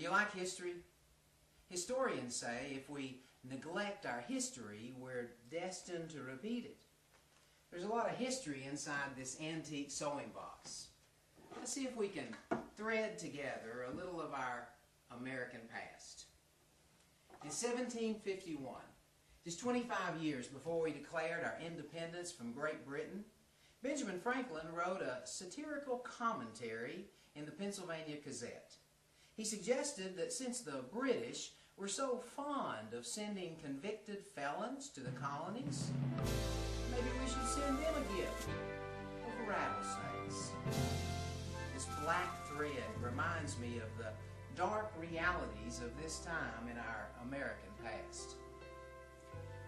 Do you like history? Historians say if we neglect our history, we're destined to repeat it. There's a lot of history inside this antique sewing box. Let's see if we can thread together a little of our American past. In 1751, just 25 years before we declared our independence from Great Britain, Benjamin Franklin wrote a satirical commentary in the Pennsylvania Gazette. He suggested that since the British were so fond of sending convicted felons to the colonies, maybe we should send them a gift of rattlesnakes. This black thread reminds me of the dark realities of this time in our American past.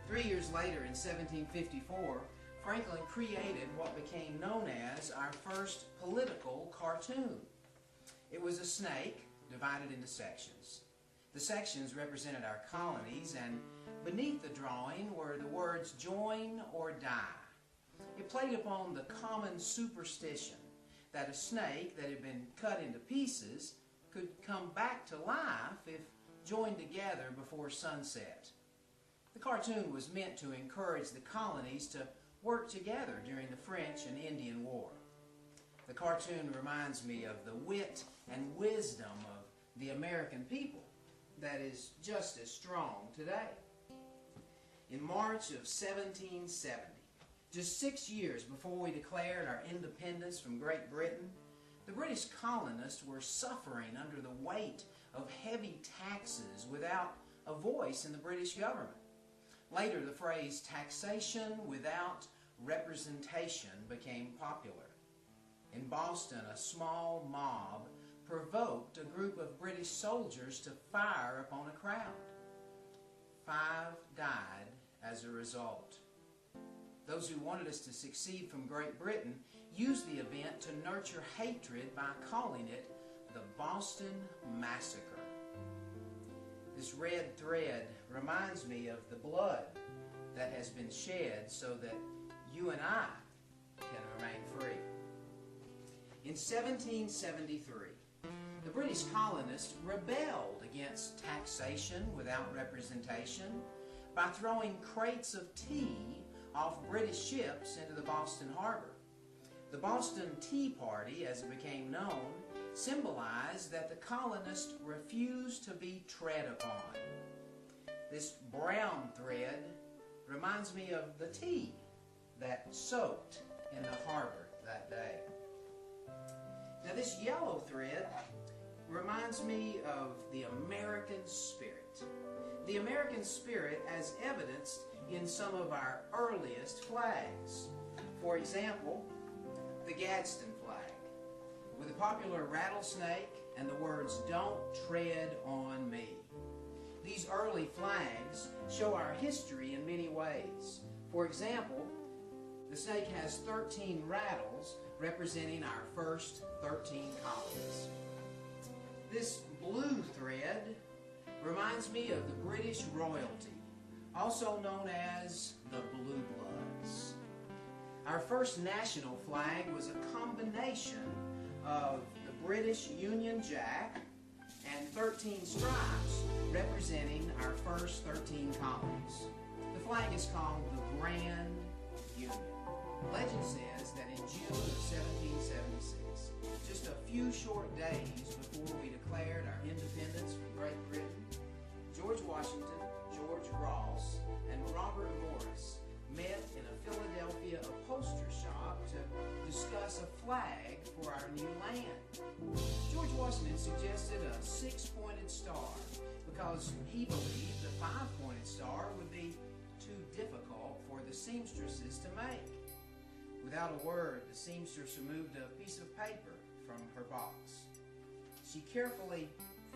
3 years later, in 1754, Franklin created what became known as our first political cartoon. It was a snake divided into sections. The sections represented our colonies, and beneath the drawing were the words "join or die." It played upon the common superstition that a snake that had been cut into pieces could come back to life if joined together before sunset. The cartoon was meant to encourage the colonies to work together during the French and Indian War. The cartoon reminds me of the wit and wisdom of the American people that is just as strong today. In March of 1770, just 6 years before we declared our independence from Great Britain, the British colonists were suffering under the weight of heavy taxes without a voice in the British government. Later, the phrase "taxation without representation" became popular. In Boston, a small mob provoked a group of British soldiers to fire upon a crowd. 5 died as a result. Those who wanted us to secede from Great Britain used the event to nurture hatred by calling it the Boston Massacre. This red thread reminds me of the blood that has been shed so that you and I can remain free. In 1773, the British colonists rebelled against taxation without representation by throwing crates of tea off British ships into the Boston harbor. The Boston Tea Party, as it became known, symbolized that the colonists refused to be tread upon. This brown thread reminds me of the tea that soaked in the harbor that day. Now, this yellow thread reminds me of the American spirit. The American spirit as evidenced in some of our earliest flags. For example, the Gadsden flag, with the popular rattlesnake and the words "Don't tread on me." These early flags show our history in many ways. For example, the snake has 13 rattles representing our first 13 colonies. This blue thread reminds me of the British royalty, also known as the Blue Bloods. Our first national flag was a combination of the British Union Jack and 13 stripes representing our first 13 colonies. The flag is called the Grand Union. Legend says that in June of 1776, just a few short days before we declared our independence from Great Britain, George Washington, George Ross, and Robert Morris met in a Philadelphia upholstery shop to discuss a flag for our new land. George Washington suggested a 6-pointed star because he believed the 5-pointed star would be too difficult for the seamstresses to make. Without a word, the seamstress removed a piece of paper from her box. She carefully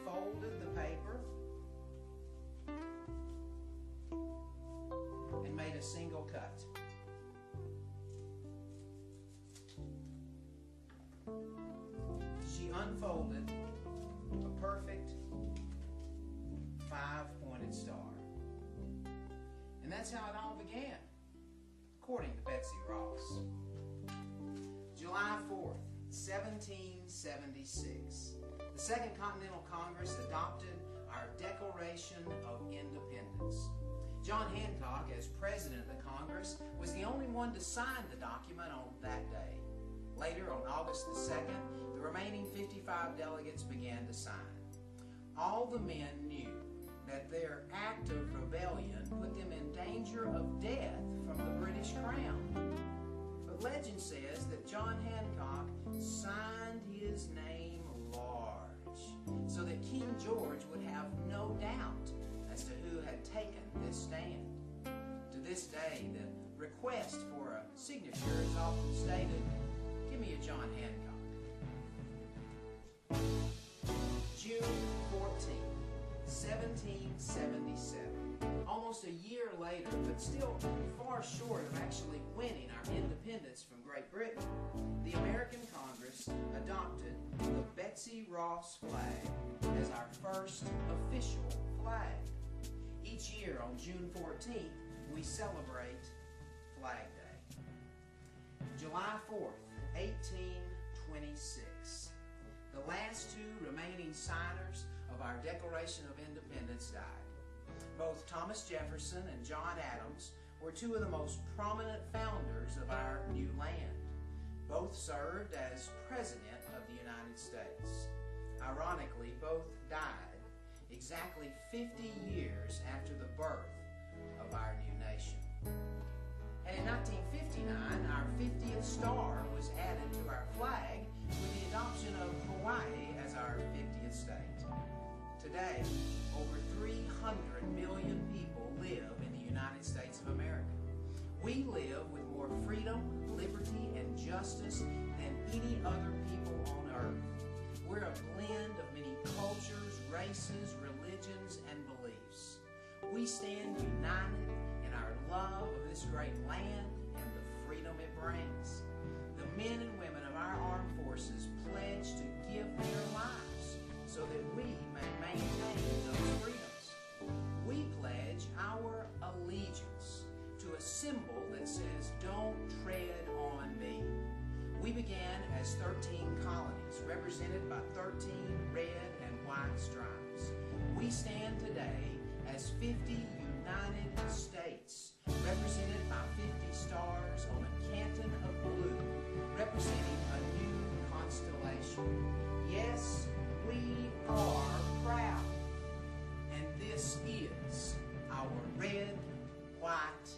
folded the paper and made a single cut. She unfolded a perfect 5-pointed star. And that's how it all began, according to Betsy Ross. July 4th, 1776, the Second Continental Congress adopted our Declaration of Independence. John Hancock, as President of the Congress, was the only one to sign the document on that day. Later, on August the 2nd, the remaining 55 delegates began to sign. All the men knew that their act of rebellion put them in danger of death from the British Crown. But legend says that John Hancock signed his name large so that King George would have no doubt as to who had taken this stand. To this day, the request for a signature is often stated, "Give me a John Hancock." June 14, 1777. Almost a year later, but still far short of actually winning our independence from Great Britain, the American Congress adopted the Betsy Ross flag as our first official flag. Each year on June 14th, we celebrate Flag Day. July 4th, 1826. The last two remaining signers of our Declaration of Independence died. Both Thomas Jefferson and John Adams were two of the most prominent founders of our new land. Both served as President of the United States. Ironically, both died exactly 50 years after the birth of our new nation. And in 1959, our 50th star was added to our flag with the adoption of Hawaii as our 50th state. Today, over 300 million people live in the United States of America. We live with more freedom, liberty, and justice than any other people on earth. We're a blend of many cultures, races, religions, and beliefs. We stand united in our love of this great land and the freedom it brings. The men and women of our armed forces pledge to give their lives so that we may maintain those freedoms. We pledge our allegiance to a symbol that says, "Don't tread on me." We began as 13 colonies, represented by 13 red and white stripes. We stand today as 50 United States, represented by 50 stars on a canton of blue, representing a new constellation. Yes, we are proud. And this is our red, white,